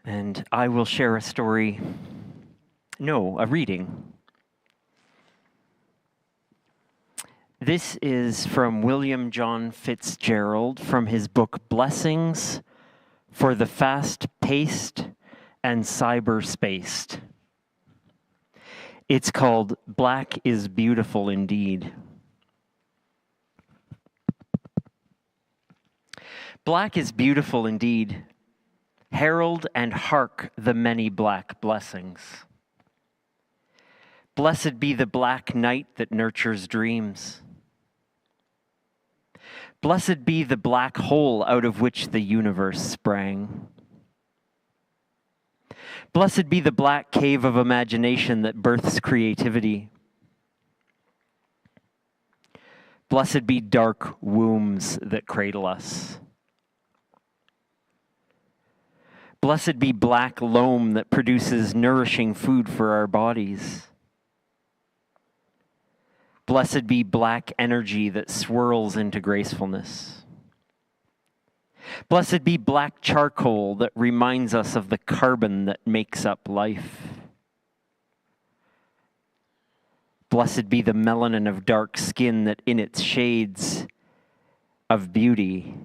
And I will share a story, no, a reading. This is from William John Fitzgerald from his book Blessings for the Fast-Paced and Cyber-Spaced. It's called Black is Beautiful Indeed. Black is beautiful indeed. Herald and hark the many black blessings. Blessed be the black night that nurtures dreams. Blessed be the black hole out of which the universe sprang. Blessed be the black cave of imagination that births creativity. Blessed be dark wombs that cradle us. Blessed be black loam that produces nourishing food for our bodies. Blessed be black energy that swirls into gracefulness. Blessed be black charcoal that reminds us of the carbon that makes up life. Blessed be the melanin of dark skin that in its shades of beauty.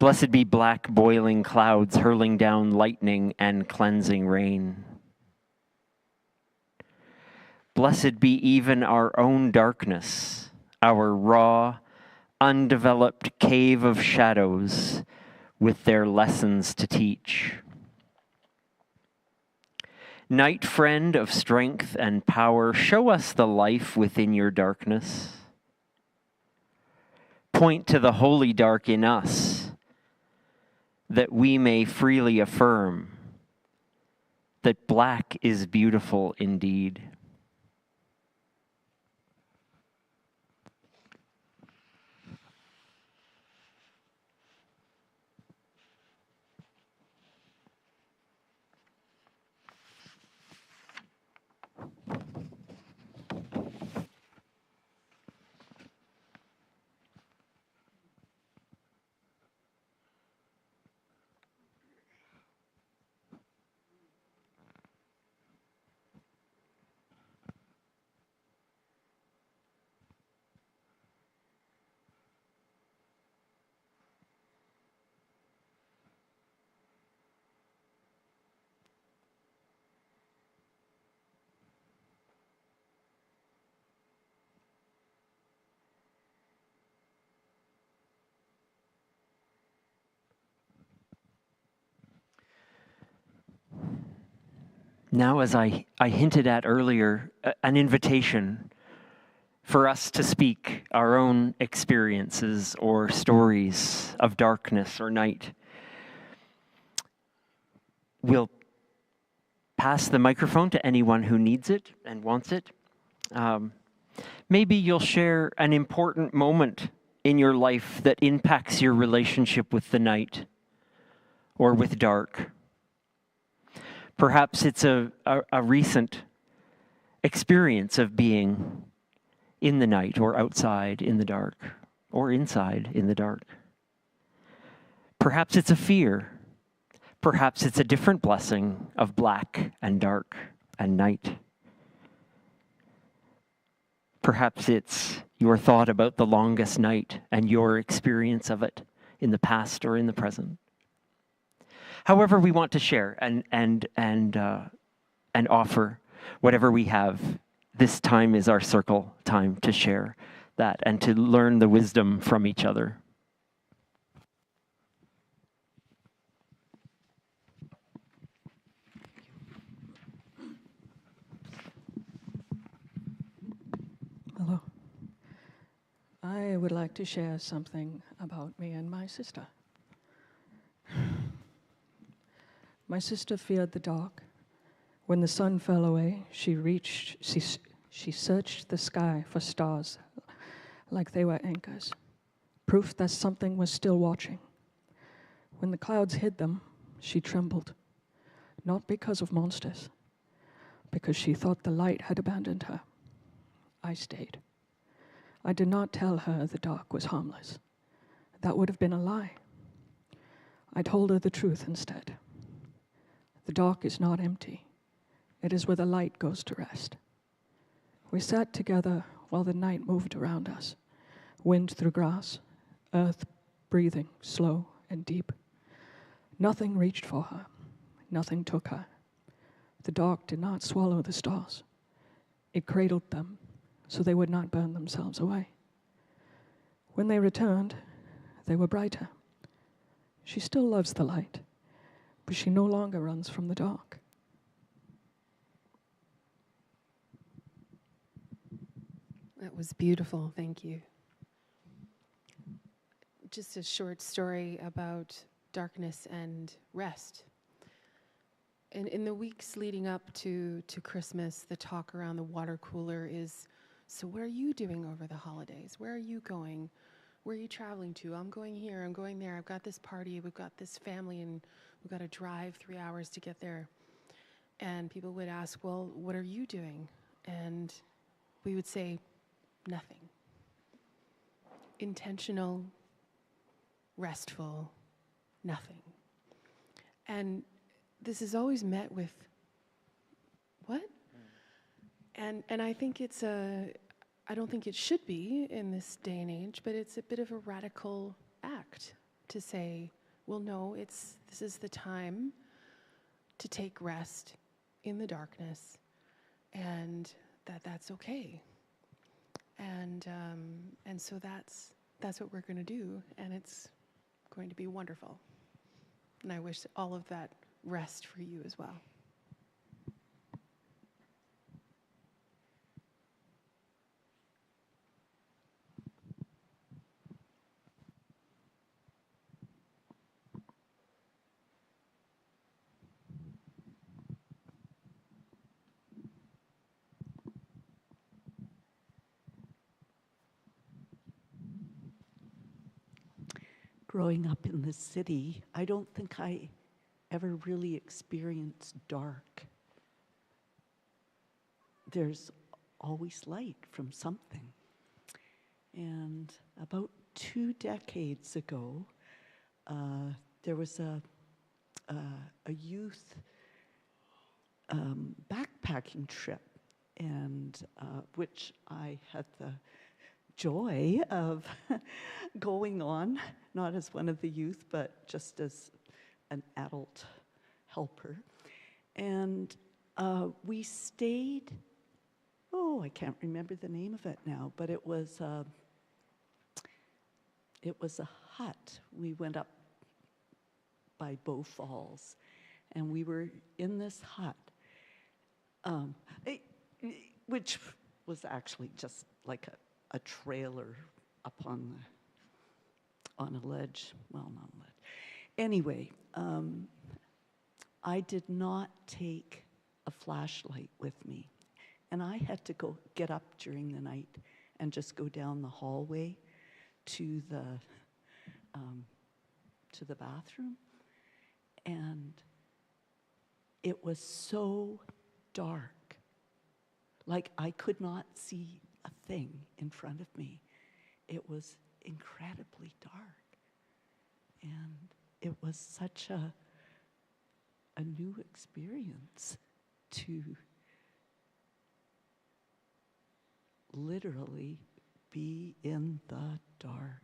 Blessed be black boiling clouds hurling down lightning and cleansing rain. Blessed be even our own darkness, our raw, undeveloped cave of shadows with their lessons to teach. Night friend of strength and power, show us the life within your darkness. Point to the holy dark in us, that we may freely affirm that black is beautiful indeed. Now, as I hinted at earlier, an invitation for us to speak our own experiences or stories of darkness or night. We'll pass the microphone to anyone who needs it and wants it. Maybe you'll share an important moment in your life that impacts your relationship with the night or with dark. Perhaps it's a recent experience of being in the night or outside in the dark or inside in the dark. Perhaps it's a fear. Perhaps it's a different blessing of black and dark and night. Perhaps it's your thought about the longest night and your experience of it in the past or in the present. However we want to share and offer whatever we have, this time is our circle time to share that and to learn the wisdom from each other. Hello. I would like to share something about me and my sister. My sister feared the dark. When the sun fell away, she searched the sky for stars like they were anchors, proof that something was still watching. When the clouds hid them, she trembled, not because of monsters, because she thought the light had abandoned her. I stayed. I did not tell her the dark was harmless. That would have been a lie. I told her the truth instead. The dark is not empty. It is where the light goes to rest. We sat together while the night moved around us, wind through grass, earth breathing slow and deep. Nothing reached for her. Nothing took her. The dark did not swallow the stars. It cradled them so they would not burn themselves away. When they returned, they were brighter. She still loves the light, but she no longer runs from the dark. That was beautiful, thank you. Just a short story about darkness and rest. In the weeks leading up to Christmas, the talk around the water cooler is, so what are you doing over the holidays? Where are you going? Where are you traveling to? I'm going here, I'm going there. I've got this party, we've got this family, and we've got to drive 3 hours to get there. And people would ask, well, what are you doing? And we would say, nothing. Intentional, restful, nothing. And this is always met with, what? And I think I don't think it should be in this day and age, but it's a bit of a radical act to say, well, no, this is the time to take rest in the darkness, and that's okay. And so that's what we're going to do, and it's going to be wonderful. And I wish all of that rest for you as well. Growing up in the city, I don't think I ever really experienced dark. There's always light from something. And about 2 decades ago, there was a youth backpacking trip, and which I had the joy of going on, not as one of the youth, but just as an adult helper. And we stayed, I can't remember the name of it now, but it was a hut. We went up by Bow Falls, and we were in this hut, which was actually just like a trailer up on a ledge. Well, not a ledge. Anyway, I did not take a flashlight with me, and I had to get up during the night and just go down the hallway to the bathroom, and it was so dark, like I could not see a thing in front of me. It was incredibly dark, and it was such a new experience to literally be in the dark.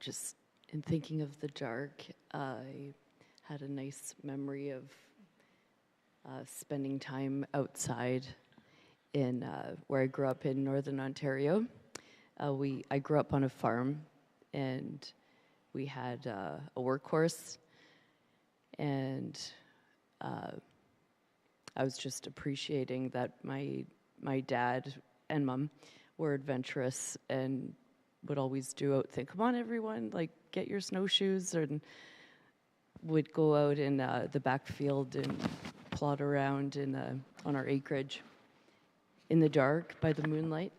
Just in thinking of the dark, I had a nice memory of spending time outside in where I grew up in Northern Ontario. I grew up on a farm, and we had a workhorse, and I was just appreciating that my dad and Mom were adventurous and would always do out thing. Come on, everyone, like get your snowshoes, and would go out in the backfield and plod around on our acreage in the dark by the moonlight.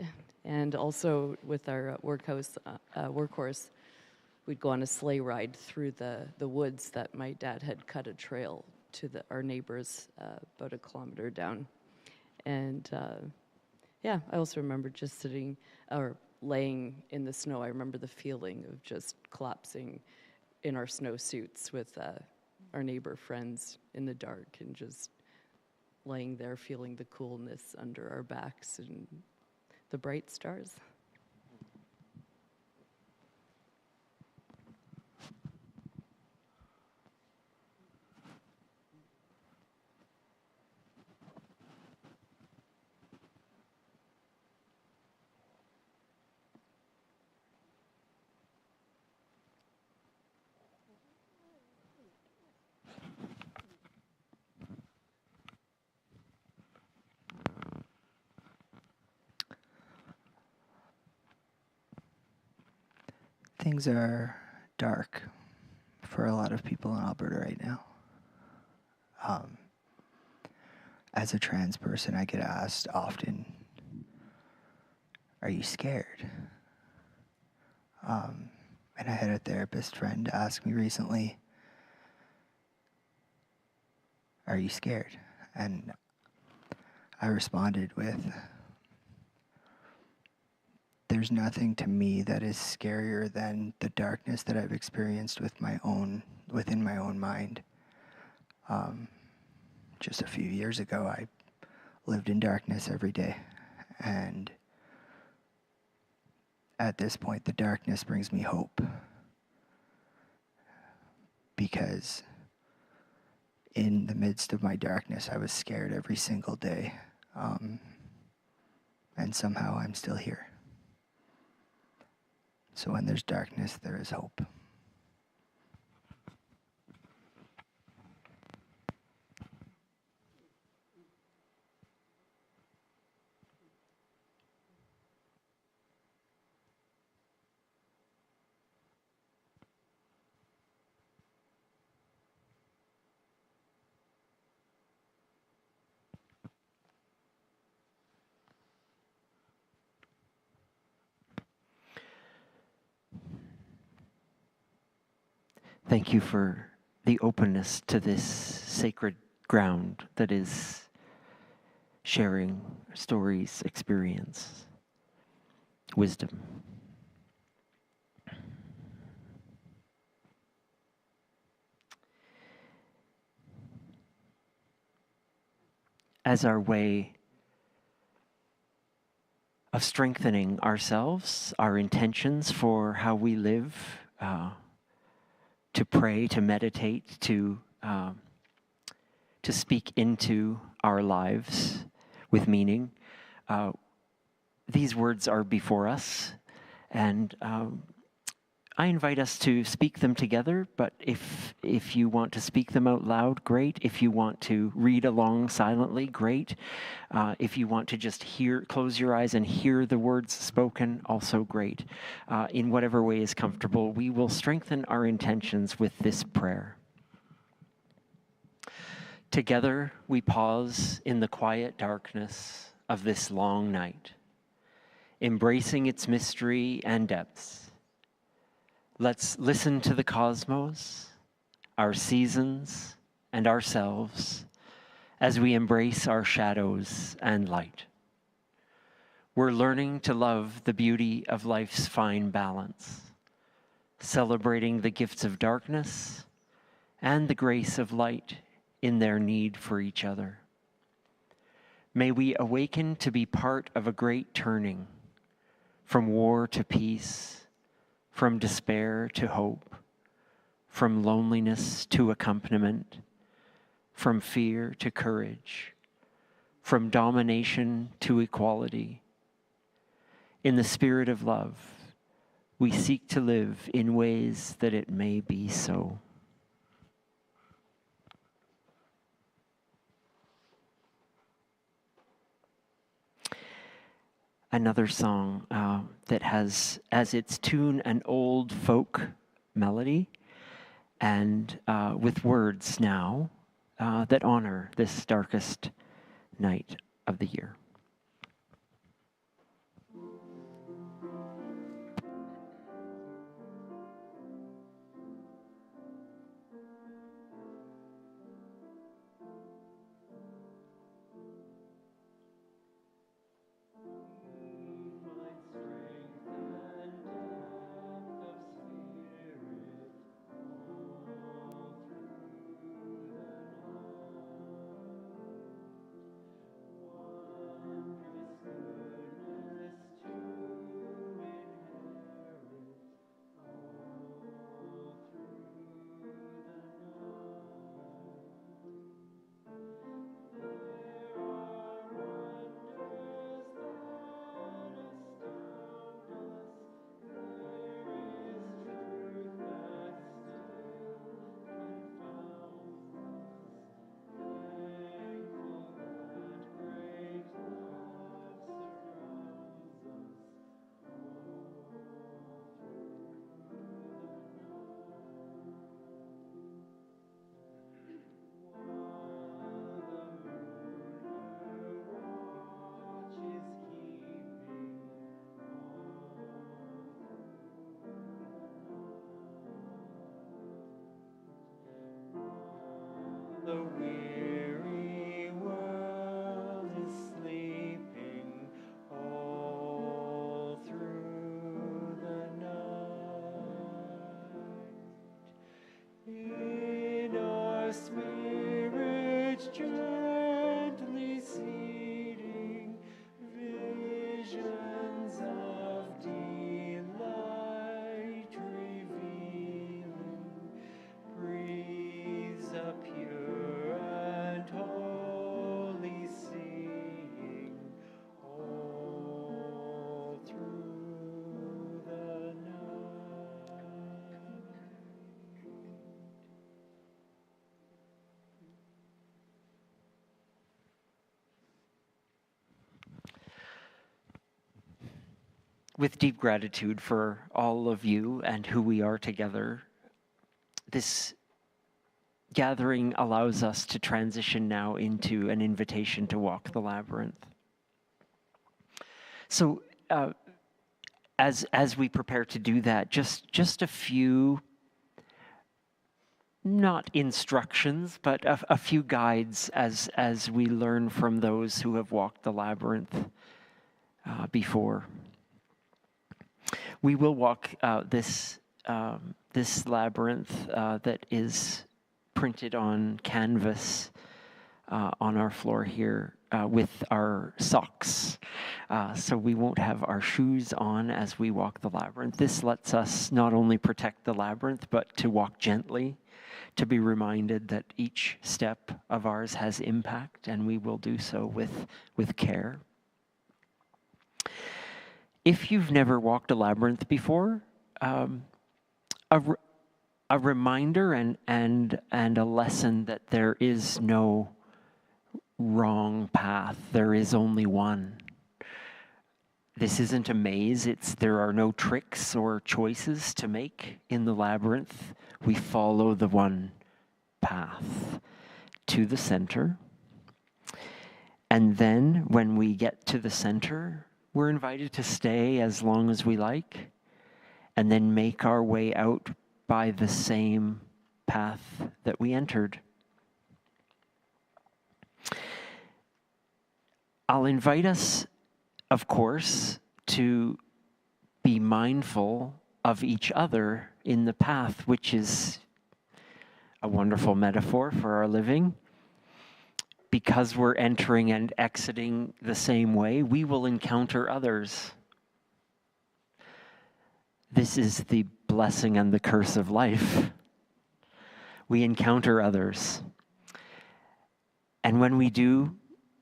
And also with our workhorse, we'd go on a sleigh ride through the woods that my dad had cut a trail to our neighbors about a kilometer down. And yeah, I also remember just sitting or laying in the snow. I remember the feeling of just collapsing in our snowsuits with our neighbor friends in the dark and just laying there feeling the coolness under our backs and the bright stars. Things are dark for a lot of people in Alberta right now. As a trans person, I get asked often, are you scared? And I had a therapist friend ask me recently, are you scared? And I responded with, there's nothing to me that is scarier than the darkness that I've experienced within my own mind. Just a few years ago, I lived in darkness every day. And at this point, the darkness brings me hope. Because in the midst of my darkness, I was scared every single day. And somehow I'm still here. So when there's darkness, there is hope. Thank you for the openness to this sacred ground that is sharing stories, experience, wisdom. As our way of strengthening ourselves, our intentions for how we live, to pray, to meditate, to speak into our lives with meaning. These words are before us, and I invite us to speak them together, but if you want to speak them out loud, great. If you want to read along silently, great. If you want to just close your eyes and hear the words spoken, also great. In whatever way is comfortable, we will strengthen our intentions with this prayer. Together, we pause in the quiet darkness of this long night, embracing its mystery and depths. Let's listen to the cosmos, our seasons, and ourselves as we embrace our shadows and light. We're learning to love the beauty of life's fine balance, celebrating the gifts of darkness and the grace of light in their need for each other. May we awaken to be part of a great turning from war to peace, from despair to hope, from loneliness to accompaniment, from fear to courage, from domination to equality. In the spirit of love, we seek to live in ways that it may be so. another song that has as its tune an old folk melody, and with words now that honor this darkest night of the year. The weary world is sleeping all through the night. In our spirits gently seeding visions of delight revealing, breathes a pure and holy seeing all through the night. With deep gratitude for all of you and who we are together, this gathering allows us to transition now into an invitation to walk the labyrinth. So as we prepare to do that, just a few, not instructions, but a few guides as we learn from those who have walked the labyrinth before. We will walk this labyrinth that is printed on canvas on our floor here with our socks. So we won't have our shoes on as we walk the labyrinth. This lets us not only protect the labyrinth, but to walk gently, to be reminded that each step of ours has impact, and we will do so with care. If you've never walked a labyrinth before, a reminder and a lesson that there is no wrong path. There is only one. This isn't a maze. There are no tricks or choices to make in the labyrinth. We follow the one path to the center. And then when we get to the center, we're invited to stay as long as we like, and then make our way out by the same path that we entered. I'll invite us, of course, to be mindful of each other in the path, which is a wonderful metaphor for our living. Because we're entering and exiting the same way, we will encounter others. This is the blessing and the curse of life. We encounter others. And when we do,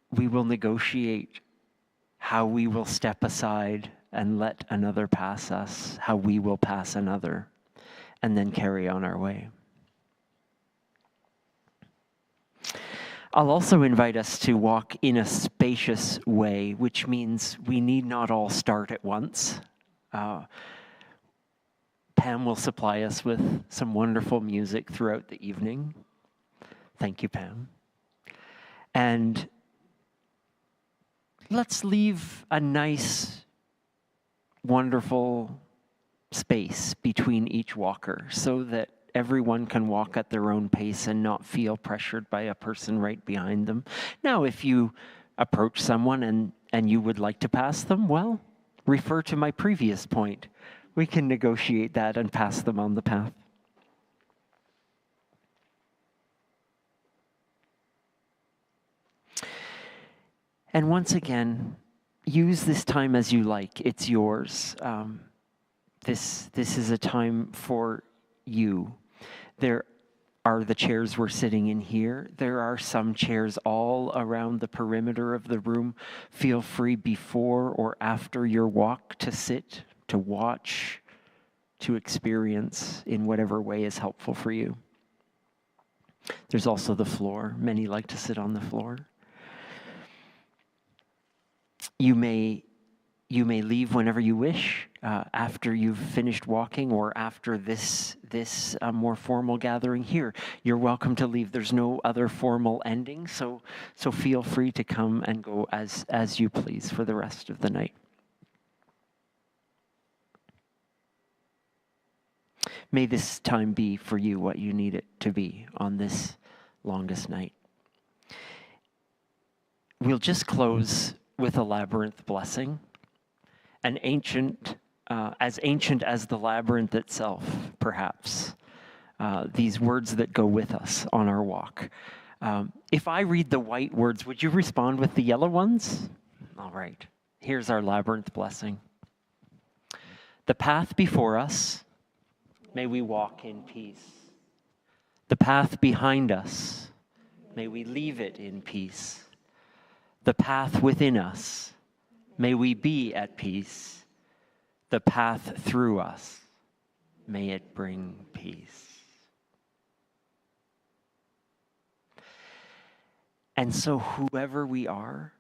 we will negotiate how we will step aside and let another pass us, how we will pass another, and then carry on our way. I'll also invite us to walk in a spacious way, which means we need not all start at once. Pam will supply us with some wonderful music throughout the evening. Thank you, Pam. And let's leave a nice, wonderful space between each walker so that everyone can walk at their own pace and not feel pressured by a person right behind them. Now, if you approach someone and you would like to pass them, well, refer to my previous point. We can negotiate that and pass them on the path. And once again, use this time as you like. It's yours. This is a time for you. There are the chairs we're sitting in here. There are some chairs all around the perimeter of the room. Feel free before or after your walk to sit, to watch, to experience in whatever way is helpful for you. There's also the floor. Many like to sit on the floor. You may leave whenever you wish, after you've finished walking or after this more formal gathering here. You're welcome to leave. There's no other formal ending, so feel free to come and go as you please for the rest of the night. May this time be for you what you need it to be on this longest night. We'll just close with a labyrinth blessing, as ancient as the labyrinth itself, perhaps. These words that go with us on our walk. If I read the white words, would you respond with the yellow ones? All right. Here's our labyrinth blessing. The path before us, may we walk in peace. The path behind us, may we leave it in peace. The path within us, may we be at peace. The path through us, may it bring peace. And so whoever we are,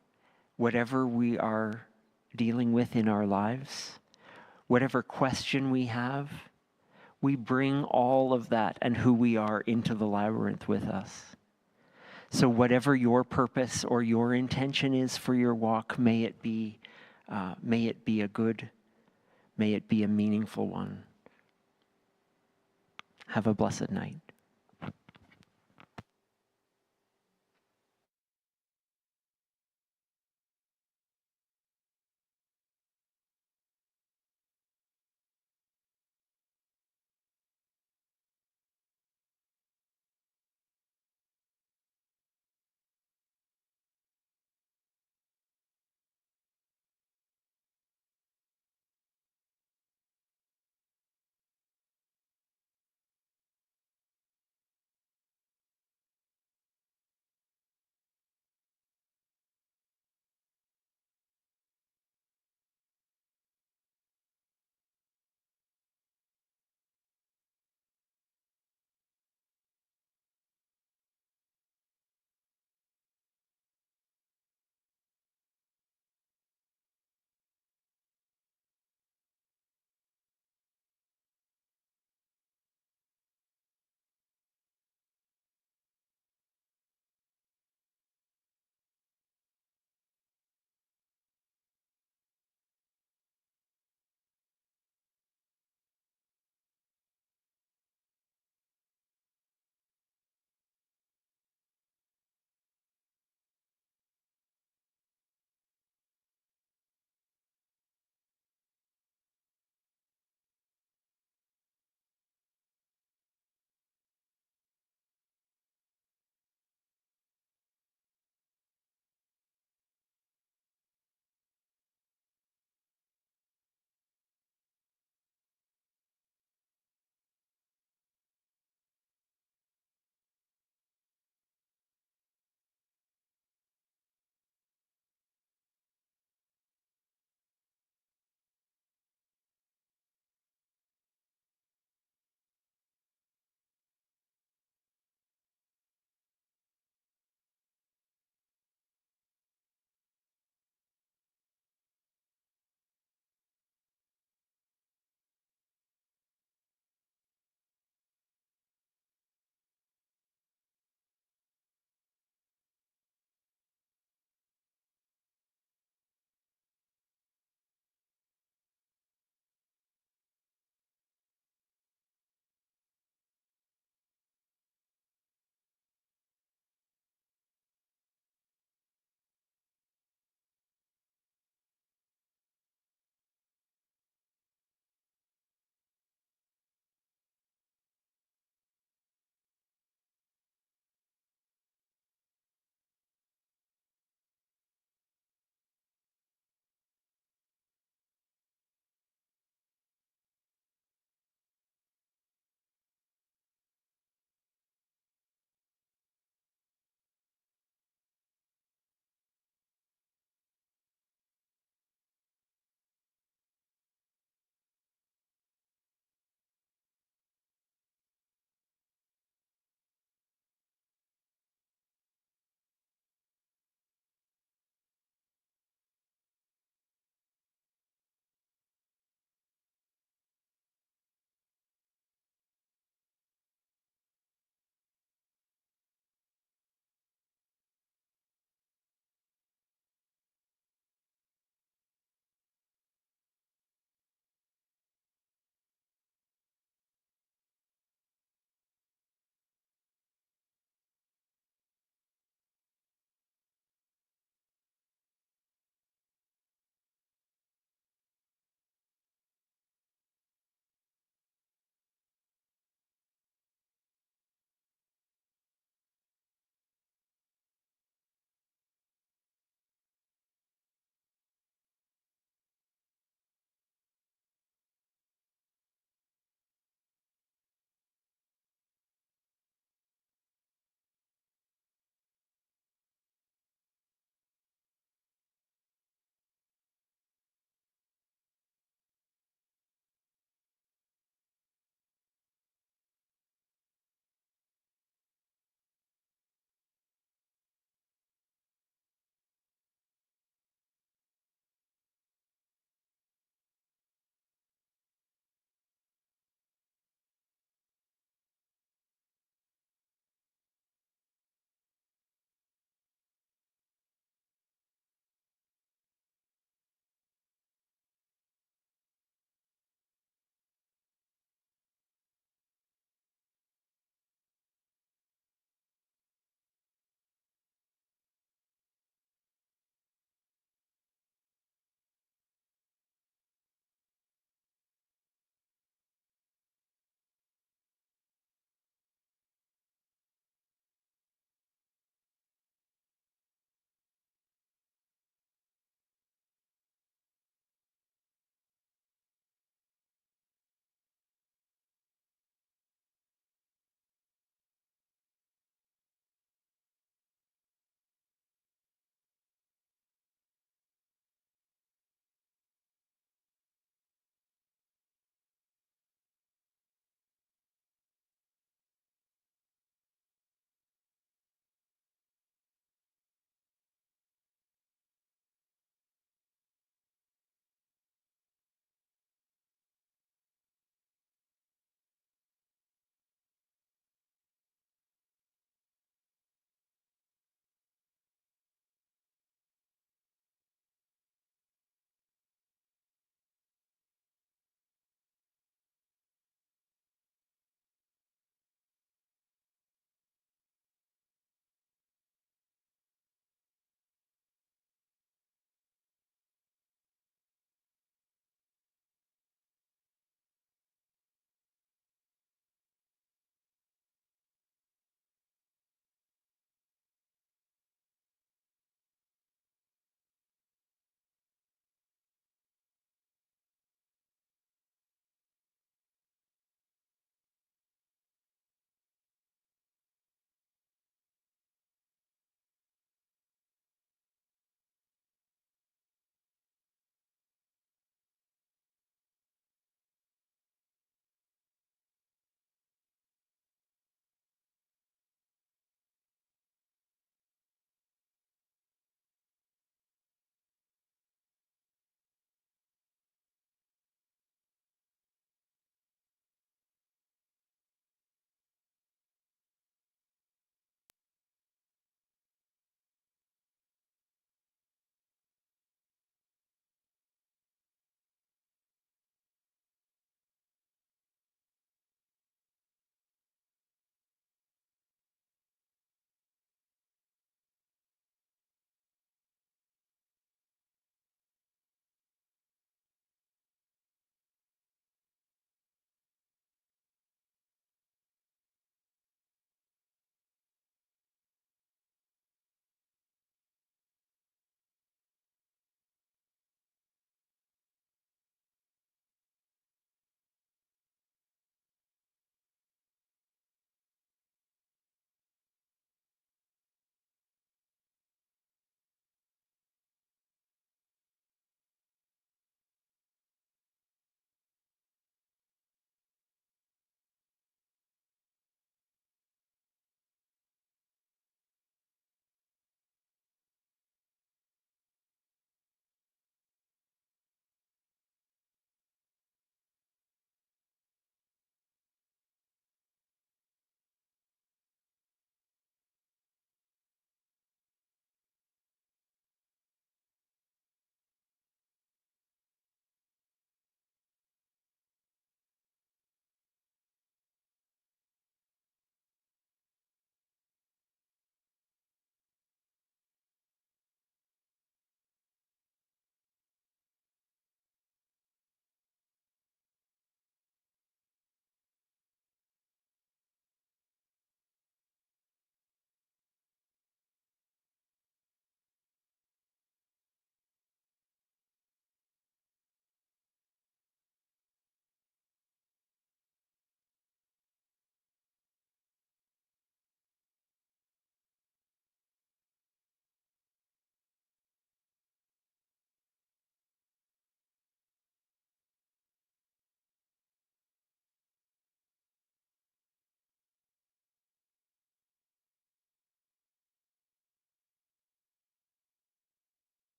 whatever we are dealing with in our lives, whatever question we have, we bring all of that and who we are into the labyrinth with us. So whatever your purpose or your intention is for your walk, may it be a good, may it be a meaningful one. Have a blessed night.